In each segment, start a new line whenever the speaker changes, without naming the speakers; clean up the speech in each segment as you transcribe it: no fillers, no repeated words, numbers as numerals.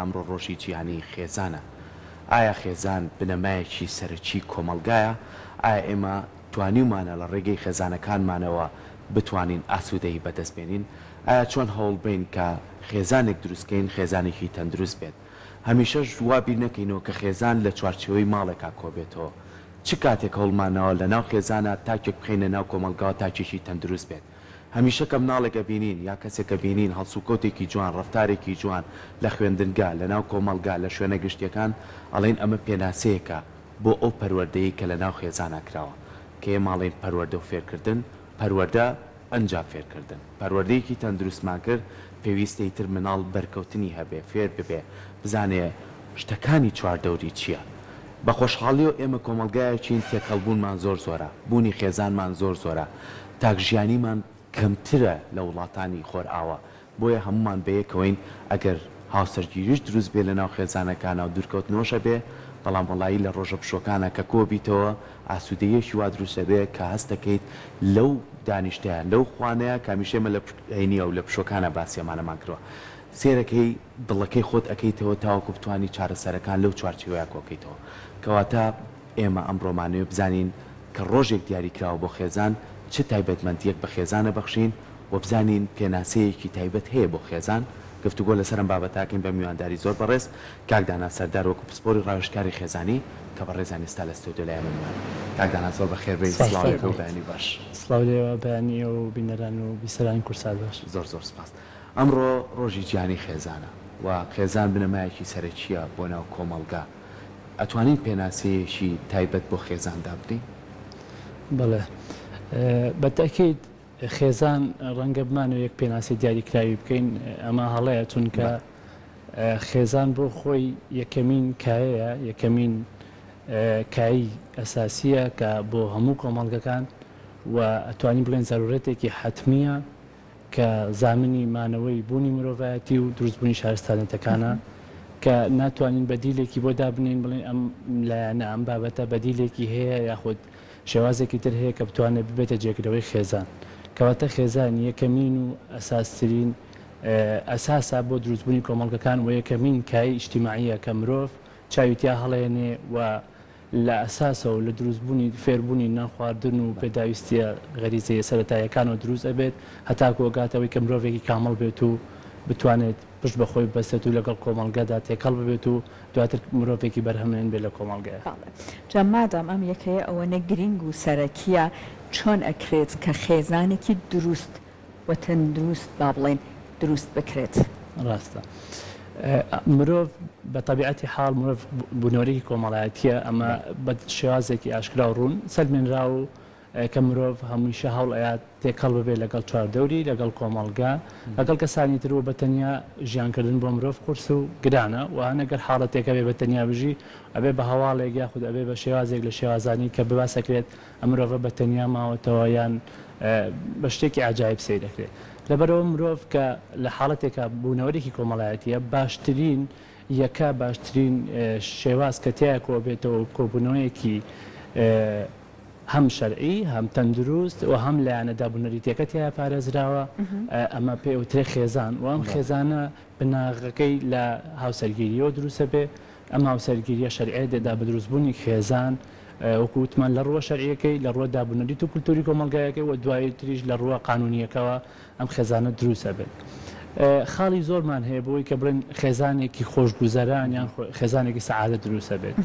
ئەمڕۆ ڕۆژی جیهانی خێزانە. ئایا خێزان بنەمایەکی سەرەکی کۆمەلگایە؟ ئایا ئێمە توانیمانە لە ڕێگەی خێزانەکانمانەوە بتوانین ئاسوودەی بەدەستبێنین؟ ئایا چۆن هەوڵ بین کە خێزانێک دروستکەین خێزانێکی تەندروست بێت؟ هەمیشەش وا بیر نەکەینەوە کە خێزان لە چوارچێوەی ماڵێکا کۆبێتەوە. چ کاتێک هەوڵمانەوە لە ناو خێزانە تاکێک بخینە ناو کۆمەلگاوە تاکێکی تەندروست بێت. هەمیشە کەم ناڵێکە بینین یا کەسێکە بینین هەڵسوکۆتێکی جوان ڕفتارێکی جوان لە خوێندنگا لە ناو کۆمەلگا لە شوێنە گشتیەکان ئەڵێن ئەمە پێناسەیەکە بۆ ئەو پەروەردەیە کە لە ناو خێزانە کراوە کە ئێمە ئاڵێن پەروەردە و فێرکردن پەروەردە ئەنجا فێرکردن پەروەردەیەکی تەندروستمان کرد پێویستەی تر مناڵ بەرکەوتنی هەبێ فێر ببێ بزانێ شتەکانی چواردەوری چییە. بە خۆشحاڵیەوە ئێمە کۆمەلگایەکین تێکەڵبوونمان زۆر زۆرە بوونی خێزانمان زۆر زۆرە تاکژیانیمان کەمترە لە وڵاتانی خۆرئاوە بۆیە هەمومان بەیەکەوەین ئەگەر هاوسەرگیریش دروست بێ لە ناو خێزانەکانە و دوورکەوتنەوەشە بێ بەڵام وەڵایی لە ڕۆژە پشۆکانە کە کۆبیتەوە ئاسوودەیەکی وا دروستە بێ کە هەست دەکەیت لەو دانیشتەیە لەو خوانەیە کامیشێمە لە عینیە و لە پشۆکانە باسیەمانەمان کردووە سێرەکەی دڵەکەی خۆت ئەەکەیتەوە تاوەکو بتوانی چارەسەرەکان لەو چوارچێوەیە کۆکەیتەوە کەواتە ئێمە ئەمڕۆمانەوە بزانین کە ڕۆژێک دیاریکراوە بۆ خێزان چه تایبەتمەندیەک بە خێزانە بەخشین و بزانین پێناسەیەکی تایبەت هەیە بۆ خێزان گفتوگۆ لەسەرم بابەتاکەین بە میوانداری زۆر بەڕێز کاکدانا سەردار وەکو پسپۆری ڕاوێژکاری خێزانی کە بە ڕێزان ئێستا لە ستۆدیۆ لای منمان کاکدانا زۆر بەخێر سڵاوێکە و بەیانی باش
سڵاو لێوە بەیانی و بینەران و بیسەرانی کورسات باش
زۆر زۆر سپاس. ئەمڕۆ ڕۆژی جیهانی خێزانە و خێزان بنەمایەکی سەرەکیە بۆ ناو کۆمەلگا ئەتوانین پێناسەیەکی تایبەت بۆ خێزاندا بدەین؟
بەڵێ بەتەکیید خێزان ڕەنگە بمانەوە یەک پێناسی دیاریکراوی بکەین ئەمە هەڵەیە چونکە خێزان بۆ خۆی یەکەمین کایەیە یەکەمین کایی ئەساسیە کە بۆ هەموو کۆمەڵگەکان و ئەتوانین بڵێن زەرورەتێکی حتمیە کە زامنی مانەوەی بوونی مرۆڤایەتی و دروستبوونی شارستانەتەکانە کە ناتوانین بەدیلێکی بۆ دابنین بڵێن ئەم لایەنە ئەم بابەتە بەدیلێکی هەیە یاخود شێوازێکی تر هەیە کە بتوانێت ببێتە جێگرەوەی خێزان کەواتە خێزان یەکەمین و ئەساسترین ئەساسا بۆ دروستبوونی کۆمەڵگەکان و یەکەمین کای ئیجتیماعیە کە مرۆڤ چاویتیا هەڵێنێ و لە ئەساسەوە لە دروستبوونی فێربوونی نانخواردن و پێداویستیە غەریزەیە سەرەتاییەکانەوە دروست ئەبێت هەتاکو ئەگاتەوەی کە مرۆڤێکی کامەڵ بێت و بتوانێت پشت بەخۆی بەستێت و لەگەڵ کۆمەڵگەدا تێکەڵ ببێت و دواتر مرۆڤێکی بەرهەمێن بێت لە کۆمەڵگەیە.
جا مادام ئەم یەکەیە ئەوەنە گرنگ و سەرەکیە چۆن ئەکرێت کە خێزانێکی دروست و تەندروست با بڵێن دروست بکرێت؟
ڕاستە مرۆڤ بە تەبیعەتی حاڵ مرۆڤ بوونەوەرێکی کۆمەڵایەتیە ئەمە بە شێوازێکی ئاشکرا و ڕوون سەرمێنرا و کە مرۆڤ هەموویشە هەوڵ ئەیات تێکەڵ ببێت لەگەڵ چواردەوری لەگەڵ کۆمەڵگا لەگەڵ کەسانی ترەوە بەتەنیا ژیانکردن بۆ مرۆڤ قورس و گرانە و هەنەگەر حاڵەتێکە بێ بەتەنیا بژی ئەبێ بە هەواڵێک یاخود ئەبێ بە شێوازێک لە شێوازانی کە بباسەکرێت ئەم مرۆڤە بەتەنیا ماوەتەوە یان بە شتێکی عجایب سەیر دەکرێت لەبەرەوە مرۆڤ کە لە حاڵەتێکە بوونەوەرێکی کۆمەڵایەتیە باشترین یەکە باشترین شێواز کە تایە کۆ بێتەوە کۆبوونەوەیەکی هەم شەرعی هەم تەندروست و هەم لایەنەدا بوونەریتەکە تایە پارێزراوە ئەمە پێوترێ خێزان و ئەم خێزانە بناغەکەی لە هاوسەرگیریەوە دروستە بێ ئەم هاوسەرگیریە شەرعی دەدا بە دروستبوونی خێزان وەکووتمان لە ڕووە شەرعیەکەی لە ڕووە دابوونەریت و کولتوری کۆمەڵگایەکەی و دوای تریش لە ڕووە قانونیەکەوە ئەم خێزانە دروستە بێت. خاڵی زۆرمان هەیە بۆی کە بڵێن خێزانێکی خۆشگوزەران یان خێزانێکی سەعادە دروستە بێت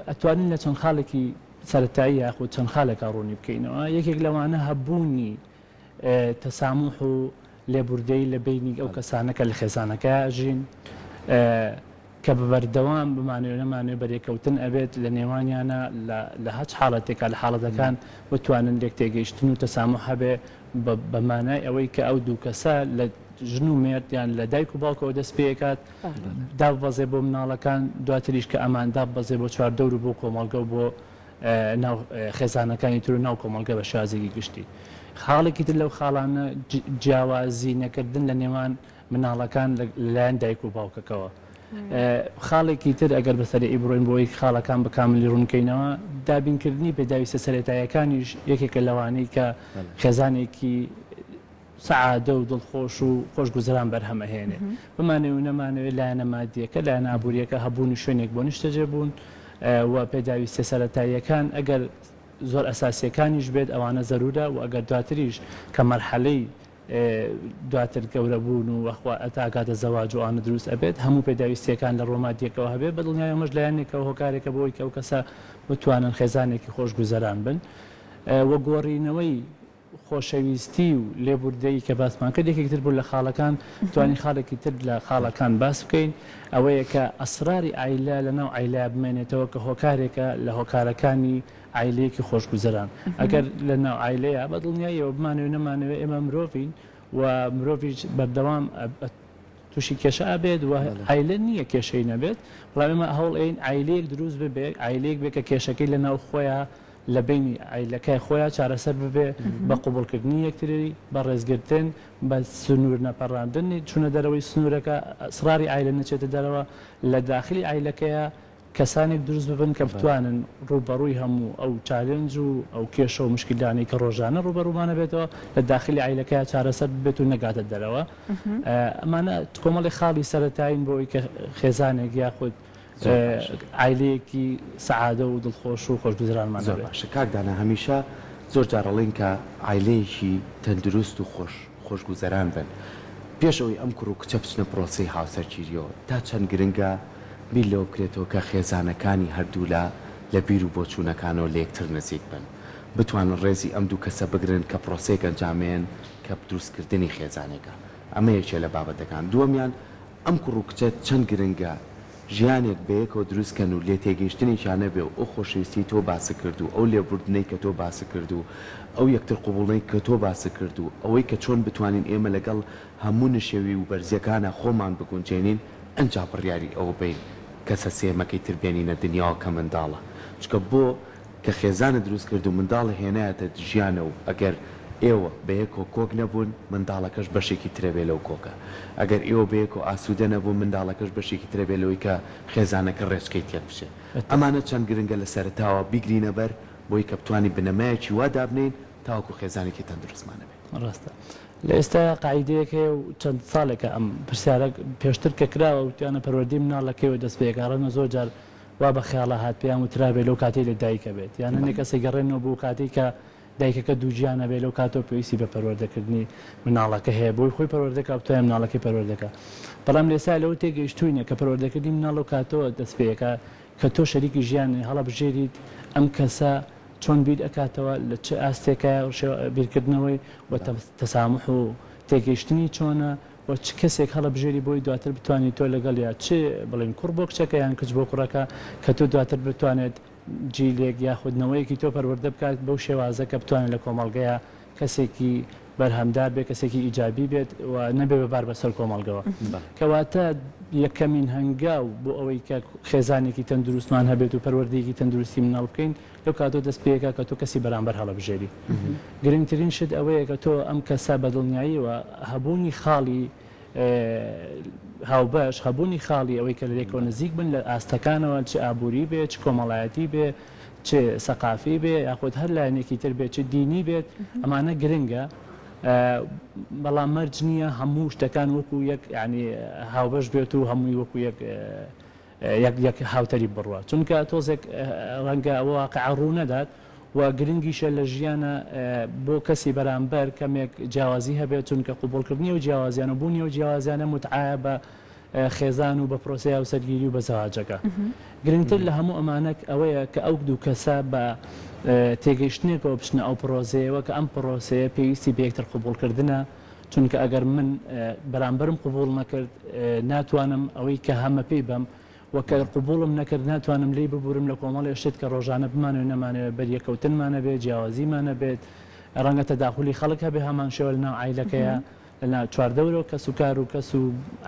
ئەتوانین لە چەند خاڵێکی سەرەتایی یاخود چەند خاڵێکا ڕوونی بکەینەوە یەکێک لەوانە هەبوونی تەسامح و لێبوردەی لە بینی ئەو کەسانەکە لە خێزانەکە ژین کە بەبەردەوام بمانێ نەمانێ بەرێکەوتن ئەبێت لە نێوانیانە لە هەچ حاڵەتێکا لە حاڵەتەکان بتوانن لێک تێگەیشتن و تەسامح هەبێ بەمانای ئەوەی کە ئەو دوو کەسە لە ژن و مێرد یان لە دایک و باوکەوە دەست پێکات دابەزێ بۆ مناڵەکان دواتریش کە ئەمان دابەزێ بۆ چواردەور و بۆ کۆمەڵگە و بۆ ناو خێزانەکانی تر و ناو کۆمەڵگە بە شازێکی گشتی خاڵێکی تر لەو خاڵانە جیاوازی نەکردن لە نێوان مناڵەکان لەلایەن دایک و باوکەکەوە خاڵێکی تر ئەگەر بەسەری ئیبڕۆین بۆی خاڵەکان بەکاملی ڕوونکەینەوە دابینکردنی پێداویستە سەرەتاییەکانیش یەکێکە لەوانەی کە خێزانێکی سعادە و دڵخۆش و خۆشگوزەران بەرهەمەهێنێ بمانەوە نەمانەوێت لایەنە مادیەکە لایەنە ئابوووریەکە هەبوونی شوێنێک بۆ نیشتەجێ بوون و پێداویستە سەرەتاییەکان ئەگەر زۆر ئەساسیەکانیش بێت ئەوانە زەرورە و ئەگەر دواتریش کە مەرحەلەی دواتر گەورە بوون و وەخوا ئەتاکاتە زەواج و ئەوانە دروست ئەبێت هەموو پێداویستیەکان لە ڕۆماتیەکەەوە هەبێت بە دڵنیایەمەش لایەنێکەوە هۆکارێکە بۆی کە ئەو کەسە بتوانن خێزانێکی خۆشگوزەران بن وە گۆڕینەوەی خۆشەویستی و لێبوردەی کە باسمان کرد یەکێکتر بوو لە خاڵەکان توانی خاڵێکی تر لە خاڵەکان باس بکەین ئەوەیە کە ئەسراری ئایلە لەناو ئایلە بمێنێتەوە کە هۆکارێکە لە هۆکارەکانی ئایلەیەکی خۆشگوزەران ئەگەر لە ناو ئایلەیە بە دڵنیاییەوە بمانەوە نەمانەوێت ئێمە مرۆڤین و مرۆڤیش بەردەوام تووشی کێشە ئابێت و ئایلە نییە کێشەی نەبێت بەڵام ئێمە هەوڵ ئەین ئایلەیەک دروست ببێ ئایلەیەک بێت کە کێشەکەی لە ناو خۆیان لە بینی ئایلەکەی خۆیان چارەسەر ببێ بە قوبوڵکردنی یەکتری بە ڕێزگرتن بە سنوور نەپەڕاندنی چونە دەرەوەی سنوورەکە ئەسراری ئایلە نەچێتە دەرەوە لە داخلی ئایلەکەیە کەسانێک دروست ببن کە بتوانن ڕوبەڕووی هەموو ئەو چالنج و ئەو کێشە و مشکلانەی کە ڕۆژانە ڕوبەڕوومانە بێتەوە لە داخلی ئایلەکەیە چارەسەر بێت و نەگاتە دەرەوە ئەمانە کۆمەڵی خاڵی سەرەتایین بۆی کە خێزانێک یاخود ئایلەیەکی سەعادە و دڵخۆش و خۆشگوزەرانمان
زۆر باشە کاکدانە هەمیشە زۆر جارەڵێن کە ئایلەیەکی تەندروست و خۆشگوزەران بن پێشەوەی ئەم کوڕ و کچە بچنە پرۆسی هاوسەرگیریەوە تا چەند گرنگە بیر لەوە بکرێتەوە کە خێزانەکانی هەردوو لە بیر و بۆچوونەکانەوە لە یەکتر نزیک بن بتوانن ڕێزی ئەم دوو کەسە بگرن کە پرۆسێک ئەنجامێن کە دروستکردنی خێزانێکە ئەمە یەکێ لە بابەتەکان دووەمیان ئەم کوڕ و کچە چەند گرنگە ژیانێک بەیەکەوە دروستکەن و لێ تێگەیشتنیشانە بێ و ئەو خۆشەویستی تۆ باسە کرد و ئەو لێبوردنەی کە تۆ باسە کرد و ئەو یەکتر قوبوڵەی کە تۆ باسە کرد و ئەوەی کە چۆن بتوانین ئێمە لەگەڵ هەموو نشێوی و بەرزیەکانە خۆمان بگونجێنین ئەنجا بڕیاری ئەوە بین کەسە سێمەکەی تربێنینە دنیاوە کە منداڵە چکە بۆ کە خێزانە دروست کرد و منداڵە هێنایەتە ژیانە و ئەگەر ئێوە بەیەکۆ کۆک نەبوون منداڵەکەش بەشێکی ترەبێ لەو کۆکە ئەگەر ئێوە بەیەکۆ ئاسوودە نەبوو منداڵەکەش بەشێکی ترەبێ لەوەی کە خێزانەکە ڕێچکەی تێک بشێ ئەمانە چەند گرنگە لە سەرتاوە بیگرینە بەر بۆی کە بتوانی بنەمایەکی وا دابنین تاوەکو خێزانێکی تەندروستمانە بێت
ڕاستە لە ئێستا قاعدەیەک هەیە و چەند ساڵێکە ئەم پرسیارە پێشتر کە کراوە وتیانە پەروەردی مناڵەکەیەوە دەست پێکارانە زۆر جار وا بە خیاڵە هات پێیان وترابێ لەو کاتێک لە دایکە بێت یان هەندێک کەسێک گەڕێنەوە بوو کاتێک کە دایکەکە دووجیانە بێت لەو کاتەوە پێویستی بە پەروەردەکردنی مناڵەکە هەیە بۆی خۆی پەروەردەکە بتوانێت مناڵەکەی پەروەردەکە بەڵام لێستا لەوە تێگەیشتووینە کە پەروەردەکردنی مناڵ و کاتەوە دەست پێیەکە کە تۆ شەریکی ژیانی هەڵە بژێریت ئەم کەسە چۆن بیر ئەکاتەوە لە چه ئاستێکە بیرکردنەوەی و تەسامح و تێگەیشتنی چۆنە و چ کەسێک هەڵە بژێری بۆی دواتر بتوانیت تۆ لەگەڵ یا چ بڵێن کوڕ بۆ کچەکە یان کچ بۆ کوڕەکە کە تۆ دواتر بتوانێت جیلێک یاخودنەوەیەکی تۆ پەروەردە بکات بەو شێوازە کە بتوانێت لە کۆمەڵگەیە کەسێکی بەرهەمدار بێت کەسێکی ئیجابی بێت و نەبێ بەبار بەسەر کۆمەڵگەوە کەواتە یەکەمین هەنگاو بۆ ئەوەی کە خێزانێکی تەندروستمان هەبێت و پەروەردەیەکی تەندروستی مناڵ بکەین لەو کاتۆ دەست پێەکە کە تۆ کەسی بەرامبەر هەڵە بژێری گرنگترین شت ئەوەیە کە تۆ ئەم کەسە بەدڵنیاییەوە هەبوونی خاڵی هاوبەش هەبوونی خاڵی ئەوەی کە لەلێکەوە نزیک بن لە ئاستەکانەوە چ ئابووری بێت چ کۆمەڵایەتی بێ چ سەقافی بێ یاخود هەر لایەنێکی تر بێت چ دینی بێت ئەمانە گرنگە بەڵام مەرج نییە هەموو شتەکان وەکو یەک ینی هاوبەش بێت و هەمووی وەکو یەک هاوتەری بڕوە چونکە تۆزێک ڕەنگە ئەوە واقع ڕوو نەدات و گرنگیشە لە ژیانە بۆ کەسی بەرامبەر کەمێک جیاوازی هەبێت چونکە قوبوڵکردنی و جیاوازیانە بوونی و جیاوازیانە متعایە بە خێزان و بە پرۆسی هاوسەرگیری و بە زەواجەکە گرنگتر لە هەموو ئەمانەك ئەوەیە کە ئەو دوو کەسە بە تێگەیشتنێکەوە بچنە ئەو پرۆزەیەوە کە ئەم پرۆسەیە پێویستی بە یەکتر قوبوڵکردنە چونکە ئەگەر من بەرامبەرم قوبوڵ نەکرد ناتوانم ئەوەی کە هەمە پێی بەم وەکە قوبوڵم نەکرد ناتوانم لی ببورم لە کۆمەڵی شت کە ڕۆژانە بمانێ نەمانێت بەریەکەوتنمانە بێت جیاوازیمانە بێت ڕەنگە تەداخلی خەڵک هەبێ هەمان شێوە لەناو ئایلەکەیە لە چواردەورەوە کەس و کار و کەس و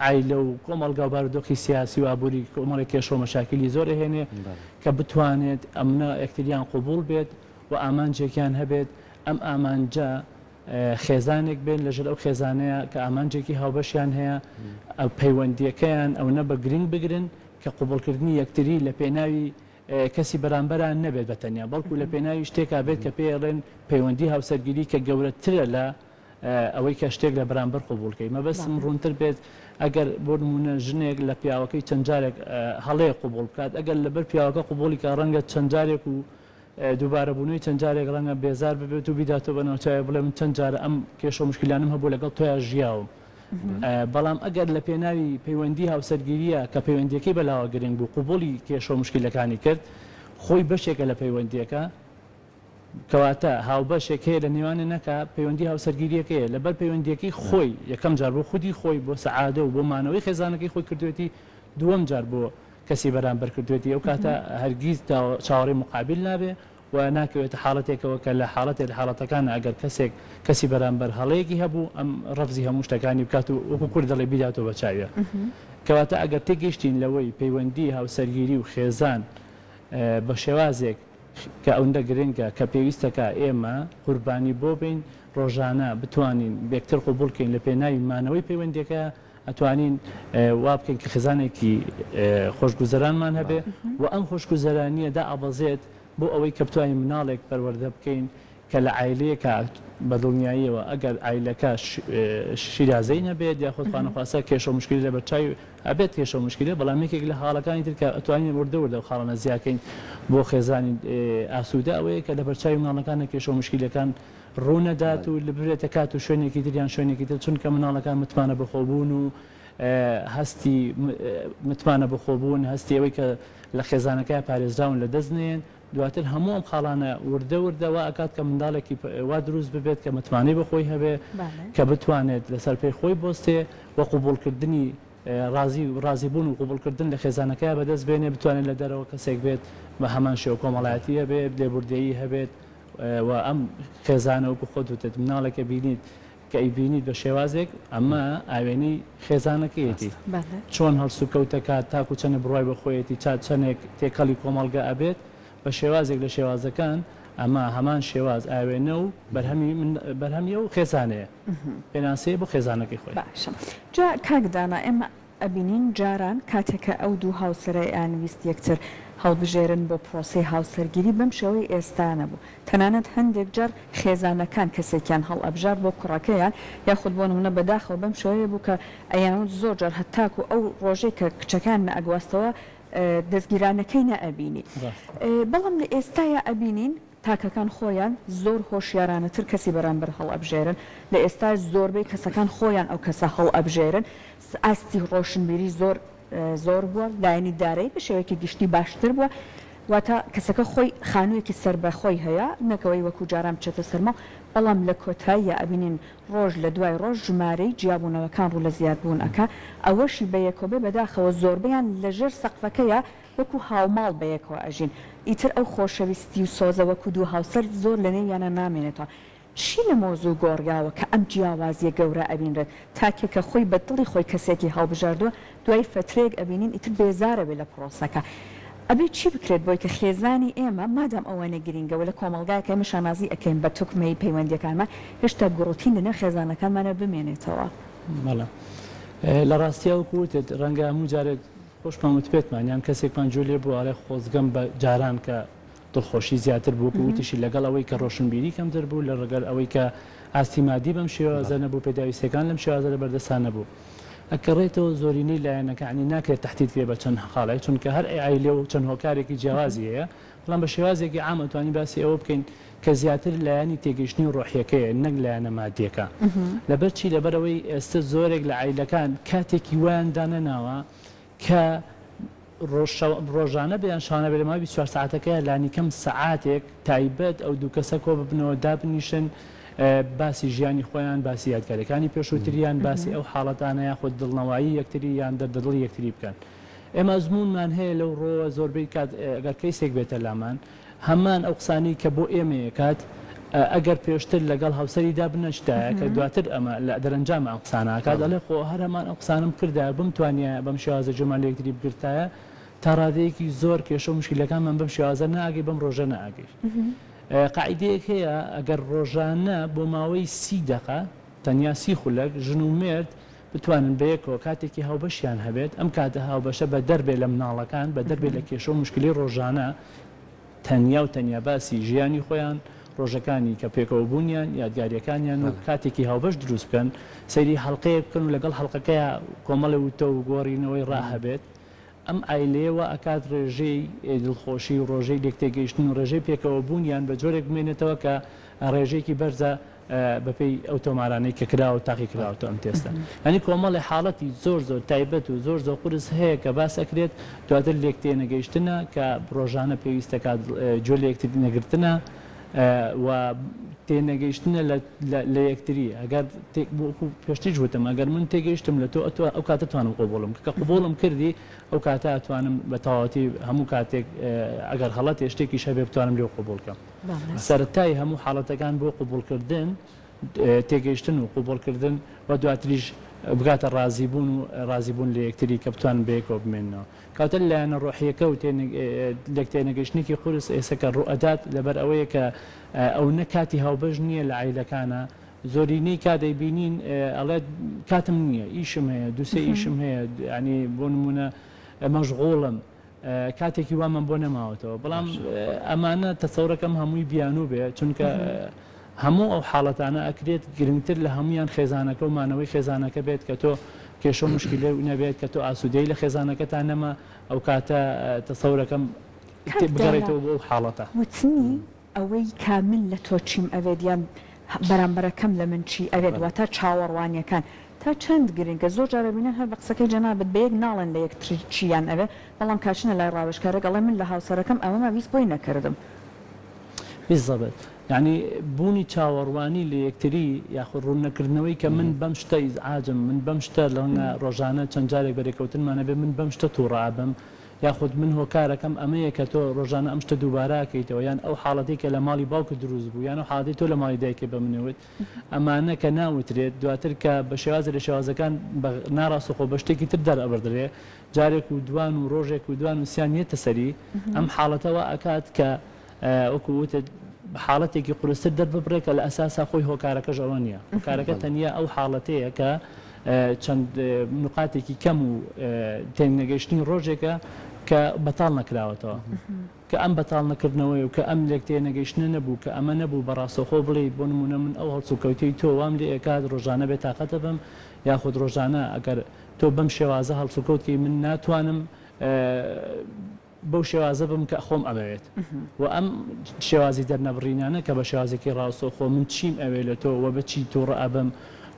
ئایلە و کۆمەڵگا و بارودۆخی سیاسی و ئابووری کۆمەڵی کێشە و مەشاکلی زۆر هێنێ کە بتوانێت ئەمنە یەکتریان قوبوڵ بێت و ئامانجێکیان هەبێت ئەم ئامانجە خێزانێک بێن لەژێر ئەو خێزانەیە کە ئامانجێکی هاوبەشیان هەیە ئەو پەیوەندیەکەیان ئەو نە بە گرنگ بگرن کە قوبوڵکردنی یەکتری لە پێناوی کەسی بەرامبەران نەبێت بەتەنیا بەڵکو لە پێناوی شتێکا بێت کە پێڵێن پەیوەندی هاوسەرگیری کە گەورەترە لە ئەوەی کە شتێک لە بەرامبەر قوبولکەی مەبەستم ڕوونتر بێت ئەگەر بۆ نمونە ژنێک لە پیاوەکەی چەند جارێک هەڵەیە قوبول بکات ئەگەر لەبەر پیاوەکە قوبولی کە ڕەنگە چەند جارێک و دووبارە بوونەوەی چەند جارێک ڕەنگە بێزار ببێت و بیداتەوە بەناوچایە بڵێ من چەند جارە ئەم کێشە و مشکلانم هەبوو لەگەڵ تۆیان ژیاوم بەڵام ئەگەر لە پێناوی پەیوەندی هاوسەرگیریە کە پەیوەندیەکەی بەلاوە گرنگ بوو قوبولی کێشە و مشکلەکانی کرد خۆی بەشێکە لە پەیوەندیەکە کەواتە هاوبەشێک هەیە لە نێوانە نەکە پەیوەندی هاوسەرگیریەکەیە لەبەر پەیوەندیەکەی خۆی یەکەم جار بۆ خودی خۆی بۆ سەعادە و بۆ مانەوەی خێزانەکەی خۆی کردوێتی دووەم جار بۆ کەسی بەرامبەر کردوێتی ئەو کاتە هەرگیز چاوەڕێی مقابل نابێ و ناکەوێتە حاڵەتێکەوە کە لە حاڵەتێک حاڵەتەکان ئەگەر کەسێک کەسی بەرامبەر هەڵەیەکی هەبوو ئەم ڕەفزی هەموو شتەکانی بکات و وەکو کورد دەڵێ بیداتەوە بە چاویە کەواتە ئەگەر تێگەیشتین لەوەی پەیوەندی هاوسەرگیری و خێزان بە شێوازێک کە ئەوەندە گرنگە کە پێویستەکە ئێمە قوربانی بۆ بین ڕۆژانە بتوانین بێکتر قوبول بکەین لە پێناوی مانەوەی پەیوەندیەکە ئەتوانین وا بکەین کە خێزانێکی خۆشگوزەرانمان هەبێ و ئەم خۆشگوزەرانیە دا ئابەزێت بۆ ئەوەی کە بتوانین مناڵێک پەروەردە بکەین کە لە عیلەیەکە بەدڵنیاییەوە ئەگەر عیلەکە شیرازەی نەبێت یاخود خانەخواسە کێشە و مشکلی لە بەرچاوی ئەبێت کێشە و مشکلە بەڵام یەکێک لە حاڵەکانی تر کە ئەتوانین وردە و خاڵەنە زیاکەین بۆ خێزانی ئاسوودە ئەوەیە کە لە بەرچاوی مناڵەکانە کێشە و مشکلەکان ڕوونەدات و لە بێتە کات و شوێنێکی تریان شوێنێکی تر چونکە مناڵەکان متمانە بەخۆبوون و هەستی متمانە بەخۆبوون هەستی ئەوەی کە لە خێزانەکە پارێزراون لە دەستنێن دواتر هەموو ئەم خاڵانە وردەوە ئەکات کە منداڵێکی وا دروست ببێت کە متمانەی بەخۆی هەبێ کە بتوانێت لەسەر پێی خۆی بۆستێ و قوبولکردنی ڕازیبوون و قوبولکردن لە خێزانەکە بەدەست بێنێ بتوانێت لە دەرەوە کەسێک بێت بە هەمان شێوە کۆمەڵایەتی هەبێت لێبوردەیی هەبێت و ئەم خێزانە وەکو خۆت وتت مناڵێکە بینیت کە ئیبینیت بە شێوازێک ئەمە ئاوێنەی خێزانەکەیەتی چۆن هەڵسوکەوتەکە تاکو چەنە بڕای بەخۆیەتی چەندێک تێکەڵی کۆمەڵگە ئەبێت بە شێوازێک لە شێوازەکان ئەمە هەمان شێواز ئاوێنە و بەرهەمیە و خێزانەیە پێناسەیە بۆ خێزانەکەی خۆی
باشە جا کاکدانا ئێمە ئەبینین جاران کاتێکە ئەو دوو هاوسەرای ئانویست یەکتر هەڵبژێرن بۆ پرۆسی هاوسەرگیری بەم شێوەی ئێستانە بوو تەنانەت هەندێک جار خێزانەکان کەسێکیان هەڵ ئەبژار بۆ کوڕەکەیان یاخود بۆ نمونە بەداخەوە بەم شێوەیە بوو کە ئەیان زۆر جار هەتاکو ئەو ڕۆژەی کە کچەکان ئەگواستەوە دەستگیرانەکەی نەئەبینی بەڵام لە ئێستاە ئەبینین تاکەکان خۆیان زۆر هۆشیارانەتر کەسی بەرامبەر هەڵ ئەبژێرن لە ئێستا زۆربەی کەسەکان خۆیان ئەو کەسە هەڵ ئەبژێرن ئاستی ڕۆشنبیری زۆر بووە لایەنی دارایی بە شێوەیەکی گشتی باشتر بووە واتە کەسەکە خۆی خانوویەکی سەر بەخۆی هەیە نەکەوەی وەکو جاران بچێتە سەرما بەڵام لە کۆتاییە ئەبینین ڕۆژ لە دوای ڕۆژ ژمارەی جیابوونەوەکان ڕوو لە زیادبوون ئەکا ئەوەشی بەیەکۆبێ بەداخەوە زۆربیان لەژێر سەقفەکەیە وەکو هاوماڵ بەیەکەوە ئەژین ئیتر ئەو خۆشەویستی و سۆزە وەکو دوو هاوسەر زۆر لە نێویانە نامێنێتەوە چی لە مۆزوو گۆڕیاوە کە ئەم جیاوازیە گەورە ئەبینرێت تاکێکە خۆی بە دڵی خۆی کەسێکی هەڵبژاردووە دوای فترێک ئەبینین ئیتر بێزارە بێ لە پرۆسەکە ئەبێ چی بکرێت بۆی کە خێزانی ئێمە مادام ئەوەنە گرینگەوە لە کۆمەلگایەکە ئێمە شانازی ئەکەین بە توکمەی پەیوەندیەکانمان هێشتا گوڕوتین لەنێ خێزانەکانمانە بمێنێتەوە
لە ڕاستیە وکوتت ڕەنگە هەموو جارێک خۆشمان وتپێتمان یان کەسێکمان جوێ لێ بوو ئاڵێ خۆزگەم بە جاران کە دڵخۆشی زیاتر بوو وتیشی لەگەڵ ئەوەی کە ڕۆشنبیری کەمتر بوو لە ڕگەل ئەوەی کە ئاستی مادی بەم شێوازە نەبوو پێداویستەکان لەم شێوازە لە بەردەستان نەبوو ئەکەڕێتەوە زۆرینەی لایەنەکانی ناکرێت تەحدید کرێ بە چەند خاڵی چونکە هەر عیلێ و چەند هۆکارێکی جیاوازی هەیە بەڵام بە شێوازێکی عام ئەتوانی باسی ئەوە بکەین کە زیاتر لایەنی تێگەیشتنی و ڕۆحیەکەیە نەک لایەنە مادیەکە لەبەرچی لەبەرەوەی ئێستا زۆرێک لە عیلەکان کاتێکی وایان دانەناوە کە ڕۆژانە بەیان شانە بێ لە ماوەی 24 ساعتەکەیە لانی کەم سەعاتێک تایبەت ئەو دوو کەسە کۆ ببنەوە دابنیشن باسی ژیانی خۆیان باسی یادگاریەکانی پێشووتریان باسی ئەو حاڵەتانە یاخود دڵنەوەیی یەکتری یان دەردەدڵی یەکتری بکەن ئێمە ئەزمونمان هەیە لەو ڕۆوە زۆربەی کات ئەگەر کەیسێک بێتە لامان هەمان ئەو قسانی کە بۆ ئێمە کات ئەگەر پێشتر لەگەڵ هاوسەریدا بنەشتایە کە دواتر ئەمە لە دەرەنجام ئەم قسانەکە دەڵێ خۆ هەر هەمان ئەو قسانم کردایە بمتوانە بەم شێوازە جۆمان لە یەکتری بگرتایە تا ڕادەیەکی زۆر کێشە و مشکلەکانمان بەم شێوازە ناگەی بەم ڕۆژە ناگەی قاعدەیەک هەیە ئەگەر ڕۆژانە بۆ ماوەی 30 دقە تەنیا 30 خولەک ژن و مرد بتوانن بەیەکەوە کاتێکی هاوبەشیان هەبێت ئەم کاتە هاوبەشە بە دەربێ لە مناڵەکان بە دەربێ لە کێشە و مشکلی ڕۆژانە تەنیا و تەنیا باسی ژیانی خۆیان ڕۆژەکانی کە پێکەوە بوونیان یادگاریەکانیان و کاتێکی هاوبەش دروست بکەن سەیری هەڵقەیە بکەن و لەگەڵ هەڵقەکەیە کۆمەڵە وتە و گۆڕینەوەی ڕاهەبێت ئەم ئایلەیەوە ئەکات ڕێژەی دڵخۆشی و ڕۆژەی لێکتێگەیشتن و ڕێژەی پێکەوە بوونیان بە جۆرێک بمێنێتەوە کە ڕێژێکی بەرزە بەپێی ئەو تۆمارانەی کە کراوە تاقی کراوەتە ئەم تێستە ینی کۆمەڵی حاڵەتی زۆر تایبەت و زۆر قورس هەیە کە باس ئەکرێت دواتر لێکتێنەگەیشتنە کە ڕۆژانە پێویستەکە جۆ لە یەکتری نەگرتنە و تێنەگەیشتنە لە یەکتری ئەگەر پێشتی جوتم ئەگەر من تێگەیشتم لە تۆ ئەو کاتە توانم قوبوڵم کە قوبوڵم کردی ئەو کاتە ئەتوانم بە تەواوەتی هەموو کاتێک ئەگەر هەڵەت شتێکی شەبێ بتوانم لێ قوبوڵکەم سەرەتای هەموو حاڵەتەکان بۆ قوبوڵکردن تێگەیشتن و قوبوڵکردن و دواتریش بگاتە ڕازیبوون و ڕازیبوون لە یەکتری کە بتوان بەیەکەوە بمێنەوە کاتە لایەنە ڕۆحیەکە و لێکتێنەگەشتێکی قورس ئێسەکە ڕوئەدات لەبەر ئەوەیە کە ئەو نەکاتی هاوبەش نییە لە عیلەکانە زۆرینەی کادەیبینین ئەڵێ کاتم نییە ئیشم هەیە دووسێ ئیشم هەیە ینی بۆ نمونە مەشغوڵم کاتێکی وامە بۆ نەماوەتەوە بەڵام ئەمانە تەسەورەکەم هەمووی بیانوو بێ چونکە هەموو ئەو حاڵەتانە ئەکرێت گرنگتر لە هەمویان خێزانەکە و مانەوەی خێزانەکە بێت کە تۆ کێشە مشکلە نەبێت کە تۆ ئاسوودەی لە خێزانەکەتان نەما ئەو کاتە تەسەورەکەم بگەڕێتەوە بۆ ئەو حاڵەتە
وتنی ئەوەی کامل لە تۆ چیم ئەوێت یان بەرامبەرەکەم لە من چی ئەوێت واتە چاوەڕوانیەکان تا چەند گرنگکە زۆر جارە بینێن هەر بە قسەکەی جەنابەت بە یەک ناڵێن لە یەکتری چیان ئەوێ بەڵام کاچنە لای ڕاوێژکارە گەڵێ من لە هاوسەرەکەم ئەوەمە ویست بۆی نەکردم
بالضبط یعنی بوونی چاوەڕوانی لە یەکتری یاخود ڕوونەکردنەوەی کە من بەم شتە ئیزعاجم من بەم شتە لەنە ڕۆژانە چەند جارێک بەرێکەوتنمانە بێ من بەم شتە تووڕابم یاخود من هۆکارەکەم ئەمەیە کە تۆ ڕۆژانە ئەم شتە دووباراکەیتەوە یان ئەو حاڵەتی کە لە ماڵی باوکە دروست بوو یان ئەو حاڵەتی تۆ لە ماڵی دایکێ بە منەوت ئەمانە کە ناوترێت دواتر کە بە شێوازە لە شێوازەکان ناڕاستەخۆ بە شتێکی تر دەرئەبردرێ جارێک و دوان و ڕۆژێک و دوان و سیانیێتە سەری ئەم حاڵەتەوە ئەکات کە وەکووتە حاڵەتێکی قورستر دەرببڕێت کە لە ئەساسا خۆی هۆکارەکەش ئەوە نییە هۆکارەکە تەنیا ئەو حاڵەتەیە کە چەند نقاتێکی کەم و تێنەگەیشتنی ڕۆژێکە کە بەتاڵ نەکراوەتەوە کە ئەم بەتاڵ نەکردنەوەی و کە ئەم لێکتێ نەگەیشتنە نەبوو کە ئەمە نەبوو بەڕاستەخۆ بڵێ بۆ نمونە من ئەو هەڵسوکەوتی تۆ وام لێ ئەکات ڕۆژانە بێت تااقەتە بم یاخود ڕۆژانە ئەگەر تۆ بەم شێوازە هەڵسوکەوتی من ناتوانم بەو شێوازە بم کە خۆم ئەبێت و ئەم شێوازی دەرنەبڕینانە کە بە شێوازێکی ڕاستەخۆ من چیم ئەوێ لە تۆ وە بەچی تووڕە ئەبم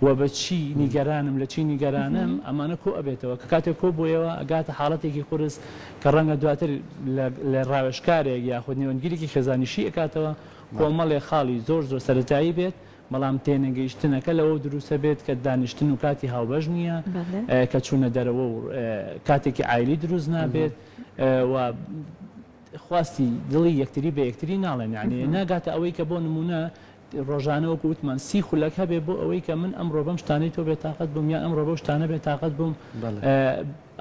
و بەچی نیگەرانم لە چی نیگەرانم ئەمانە کۆ ئەبێتەوە کە کاتێک کۆ بۆیەوە ئەگاتە حاڵەتێکی قورس کە ڕەنگە دواتر لە ڕاوێژکارێک یاخود نێوەنگیرێکی خێزانیشی ئەکاتەوە کۆمەڵێ خاڵی زۆر سەرەتایی بێت بەڵام تێنەگەیشتنەکە لەوە دروستە بێت کە دانیشتن و کاتی هاوبەش نییە کە چوونە دەرەوە و کاتێکی عایلی دروست نابێت و خواستی دڵی یەکتری بە یەکتری ناڵێن یعنی ناگاتە ئەوەی کە بۆ نمونە ڕۆژانەوە وتمان سی خولەک هەبێ بۆ ئەوەی کە من ئەمڕۆ بەم شتانەی تۆ بێتاقەت بووم یان ئەمڕۆ بە شتانە بێتاقەت بووم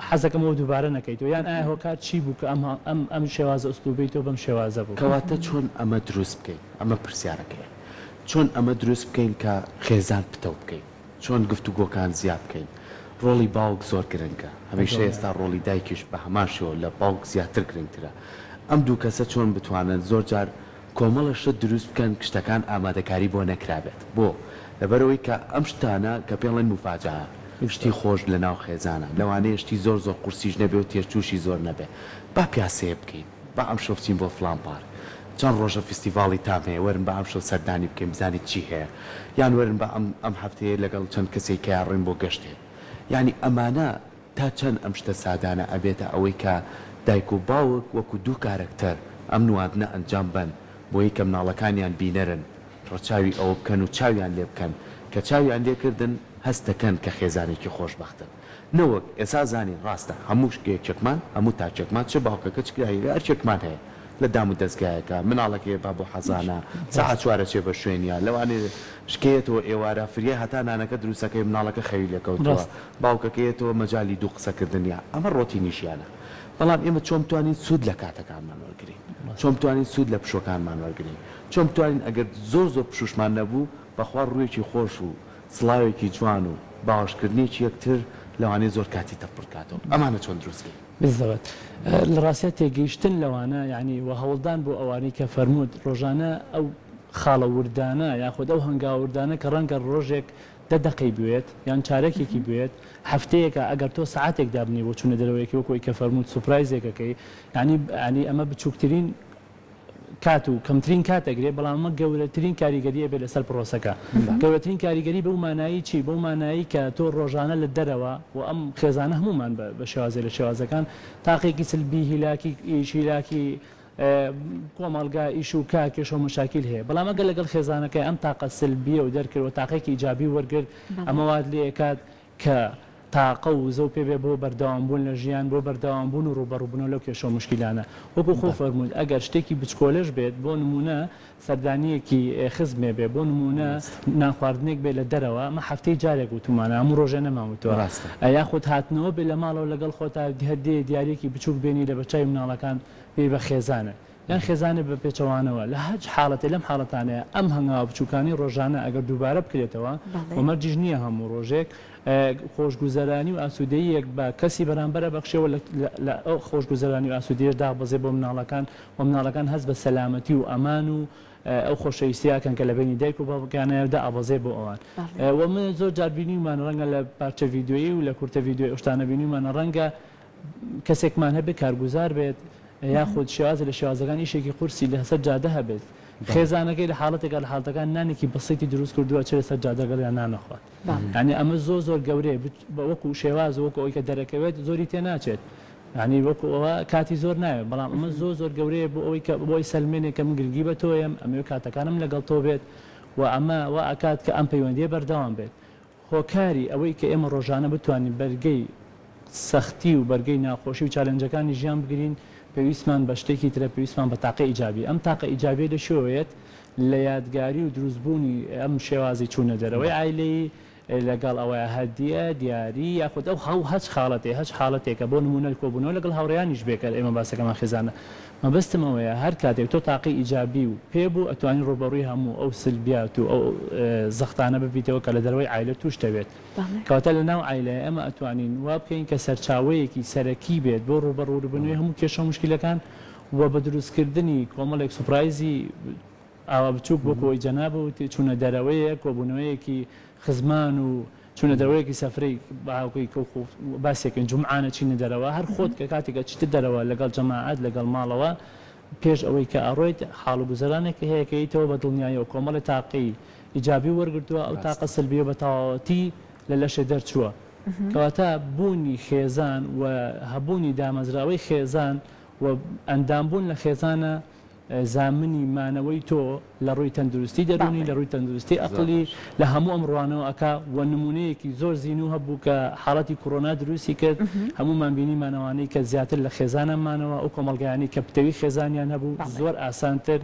حەزەکەمەوە دووبارە نەکەیتەوە یان ئایا هۆکار چی بوو کە ئەم شێوازە ئوستوبەی تۆ بەم شێوازە بوو
کەواتە چۆن ئەمە دروست بکەین ئەمە پرسیارەکەی چۆن ئەمە دروست بکەین کە خێزان پتە بکەین چۆن گفتوگۆکان زیاد بکەین ڕۆڵی باوک زۆر گرنگە هەمیشە ئێستا ڕۆڵی دایکیش بە هەمان شێوە لە باوک زیاتر گرنگترە ئەم دوو کەسە چۆن بتوانن زۆر جار کۆمەڵە شت دروست بکەن کشتەکان ئامادەکاری بۆ نەکرابێت بۆ لەبەرەوەی کە ئەم شتانە کە پێڵێن مفاجعە شتی خۆش لە ناو خێزانە لەوانەیە شتی زۆر قورسیش نەبێ و تێرچووشی زۆر نەبێ با پیاسەیە بکەین با ئەم شەو بچین بۆ فڵان پار چەند ڕۆژە فستیڤاڵی تام هەیە وەرن بە ئەم شەو سەردانی بکەین بزانیت چی هەیە یان وەرن بە ئەم هەفتەیە لەگەڵ چەند کەسێک کە ڕێن بۆ گەشتێ یعنی ئەمانە تا چەند ئەم شتە سادانە ئەبێتە ئەوەی کە دایک و باوک وەکو دوو کارکتەر ئەم نوادنە ئەنجام بن بۆی کە مناڵەکانیان بینەرن ڕەچاوی ئەوە بکەن و چاویان لێ بکەن کە چاویان لێکردن هەستەکەن کە خێزانێکی خۆشبەختن نەوەک ئێسا زانین ڕاستە هەموو شکێکێکمان هەموو تاچێکمان چ باوکەکە چکرایی هەرچێکمان هەیە لە دام و دەستگایەکە مناڵەکەی با بۆ حەزانە ساعت چوارە چێ بە شوێنیان لەوانێ شکێتەوە ئێوارە فریە هەتا نانەکە دروستەکەی مناڵەکە خەوی لەکەوتەوە باوکەکەیەتەوە مەجای دوو قسەکردنیە ئەمە ڕۆتی نیشیانە بەڵام ئێمە چۆن توانین سوود لە کاتەکانمان وەرگرین چۆن توانین سوود لە پشۆکانمان وەرگرین چۆن توانین ئەگەر زۆر پشوشمان نەبوو بەخوا ڕوویەکی خۆش و سڵاوێکی جوان و باوەشکردنیی یەکتر لەوانەیە زۆر کاتی تەپڕکاتەوە ئەمانە چۆن دروستکەین
بالضبط لە ڕاستە تێگەیشتن لەوانە یعنی و هەوڵدان بۆ ئەوانەی کە فەرمووت ڕۆژانە ئەو خاڵە وردانە یاخود ئەو هەنگاوردانە کە ڕەنگە ڕۆژێک دەقەی بوێت یان چارەکێکی بوێت هەفتەیەکە ئەگەر تۆ سعاتێک دابنی بۆ چوونە دەرەوەیەکی وەکۆی کە فەرمووت سوپرایزێکەکەی ینی ئەمە بچووکترین کات و کەمترین کاتەگرێت بەڵام ئەمە گەورەترین کاریگەریە بێت لەسەر پرۆسەکە گەورەترین کاریگەری بەو مانایی چی بەو مانایی کە تۆ ڕۆژانە لە دەرەوە و ئەم خێزانە هەمومان بە شێوازێ لە شێوازەکان تاقێکی سلبی هیلاکی کۆمەڵگا ئیش و کاکێش و مشاکل هەیە بەڵام ئەگەر لەگەڵ خێزانەکەی ئەم تاقە سلبیە و دەرکردەوە تاقێکی ئیجابی وەرگرت ئەمە وات لێ کات کە تاقە و زەو پێبێ بۆ بەردەوامبوون لە ژیان بۆ بەردەوامبوون و ڕوبەڕووبوونەوە لەو کێشە مشکلانە وەکو خۆ فەرمووت ئەگەر شتێکی بچکۆلش بێت بۆ نمونە سەردانیەکی خزمێ بێ بۆ نمونە نانخواردنێک بێت لە دەرەوە ئەمە هەفتەی جارێک وتمانە هەموو ڕۆژە نەماوتەوە یاخود هاتنەوە بێ لە ماڵەوە لەگەڵ خۆتا هەردێ دیارێکی بچووک بێنی لە بەچای مناڵەکان پێ بە خێزانە یان خێزانە بە پێچەوانەوە لە هەج حاڵەتە لەم حاڵەتانەیە ئەم هەنگاوە بچووکانی ڕۆژانە ئەگەر دووبارە بکرێتەوە ومەرجیش نییە هەموو ڕۆژێک خۆشگوزەرانی و ئاسوودەیەک بە کەسی بەرامبەرە بەخشەوە لە ئەو خۆشگوزەرانی و ئاسوودەیەش دابەزێ بۆ مناڵەکان و مناڵەکان هەست بە سەلامەتی و ئەمان و ئەو خۆشەویستیاکەن کە لە بینی دایک و باوکانەیەدا ئابەزێ بۆ ئەوان و من زۆر جار بینیمان ڕەنگە لە پارچە ڤیدیۆیی و لە کورتە ڤیدیۆی ئەوشتانە بینیمانە ڕەنگە کەسێکمان هەبێ کارگوزار بێت یاخود شێوازە لە شێوازەکان ئیشێکی قورسی لە سەر جادە هەبێت خێزانەکەی لە حاڵەتێکە لە حاڵەتەکان نانێکی بەسیتی دروست کردووە چێ لەسەر جادەگەڵ یان نانەخوات ینی ئەمە زۆر گەورەیە وەکو شێواز وەکو ئەوی کە دەرەکەوێت زۆری تێ ناچێت ینی وەکو ئەوە کاتی زۆر ناوێت بەڵام ئەمە زۆر گەورەیە بۆ ئەوەی کە بۆی سەلمێنێک کەم گرنگی بە تۆیم ئەمە کاتەکانم لەگەڵ تۆ بێت و ئەمە وا ئەکات کە ئەم پەیوەندیە بەردەوام بێت هۆکاری ئەوەی کە ئێمە ڕۆژانە بتوانین بەرگەی سەختی و بەرگەی ناخۆشی و چالنجەکانی ژیان بگرین پێویستمان بە شتێکی ترە پێویستمان بە تاقە ئیجابی ئەم تاقە ئیجابی دەشێوێت لە یادگاری و دروستبوونی ئەم شێوازی چوونە دەرەوەی عیلەی لەگەڵ ئەوەیە هەدیە دیاری یاخود ئەو هەچ حاڵەتێکە بۆ نمونە کۆبوونەوە لەگەڵ هاوڕێیانیش بێکە ئێمە باسەکەمان خێزانە مەبەستم ئەوەیە هەر کاتێک تۆ تاقی ئیجابی و پێبوو ئەتوانین ڕۆبەڕووی هەموو ئەو سلبیات و ئەو زەختانە ببیتەوە کە لە دەرەوەی عیلە توش دەبێت کەواتە لە ناو عیلەیە ئەمە ئەتوانین وا بکەین کە سەرچاوەیەکی سەرەکی بێت بۆ ڕۆبەڕووبوونەوەی هەموو کێشە و مشکلەکان و بە دروستکردنی کۆمەڵێک سوپرایزی ئاوا بچووک بۆ کۆی جەناب و چوونە دەرەوەیە کۆبوونەوەیەکی خزمان و چوونە دەرەوەیەکی سەفرەی باوکەی باسێکن جومعانە چینە دەرەوە هەر خۆت کە کاتێکە چتە دەرەوە لەگەڵ جەماعەت لەگەڵ ماڵەوە پێش ئەوەی کە ئەڕۆیت حاڵ و گوزەرانێکی هەیەکەیتەوە بە دڵنیایە و کۆمەڵی تاقی ئیجابی وەرگرتووە ئەو تاقە سلبیە بە تەواوەتی لە لەشە دەرچووە کەواتە بوونی خێزان و هەبوونی دامەزراوەی خێزان و ئەندامبوون لە خێزانە زامنی مانەوەی تۆ لە ڕووی تەندروستی دەرونی لە ڕووی تەندروستی ئەقلی لە هەموو ئەم ڕوانەوە ئەکا و نمونەیەکی زۆر زین و هەبوو کە حاڵەتی کۆڕۆنا دروستی کرد هەمومان بینی مانەوانەی کە زیاتر لە خێزانەمانەوە ئەو کۆمەڵگەیانی کە پتەوی خێزانیان هەبوو زۆر ئاسانتر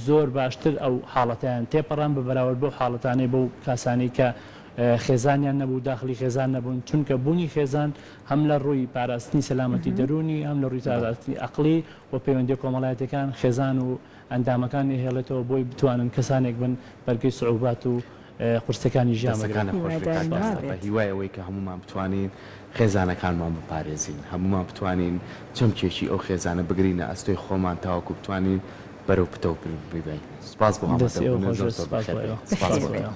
زۆر باشتر ئەو حاڵەتیان تێپەڕان بە بەراورد بۆ حاڵەتانەی بەو کاسانی کە خێزانیان نەبوو داخلی خێزان نەبوون چونکە بوونی خێزان هەم لە ڕووی پاراستنی سەلامەتی دەرونی هەم لە ڕووی پاراستنی عەقلی و پەیوەندی کۆمەڵایەتەکان خێزان و ئەندامەکانی هێڵێتەوە بۆی بتوانن کەسانێک بن بەرگەی سعوبات و قورسەکانی ژیان
هیوای ئەوەی کە هەمومان بتوانین خێزانەکانمان بپارێزین هەمومان بتوانین چەمکێکی ئەو خێزانە بگرینە ئەستۆی خۆمان تاوەکو بتوانین بەرەو پتە و ببین سپاس بۆ هەموو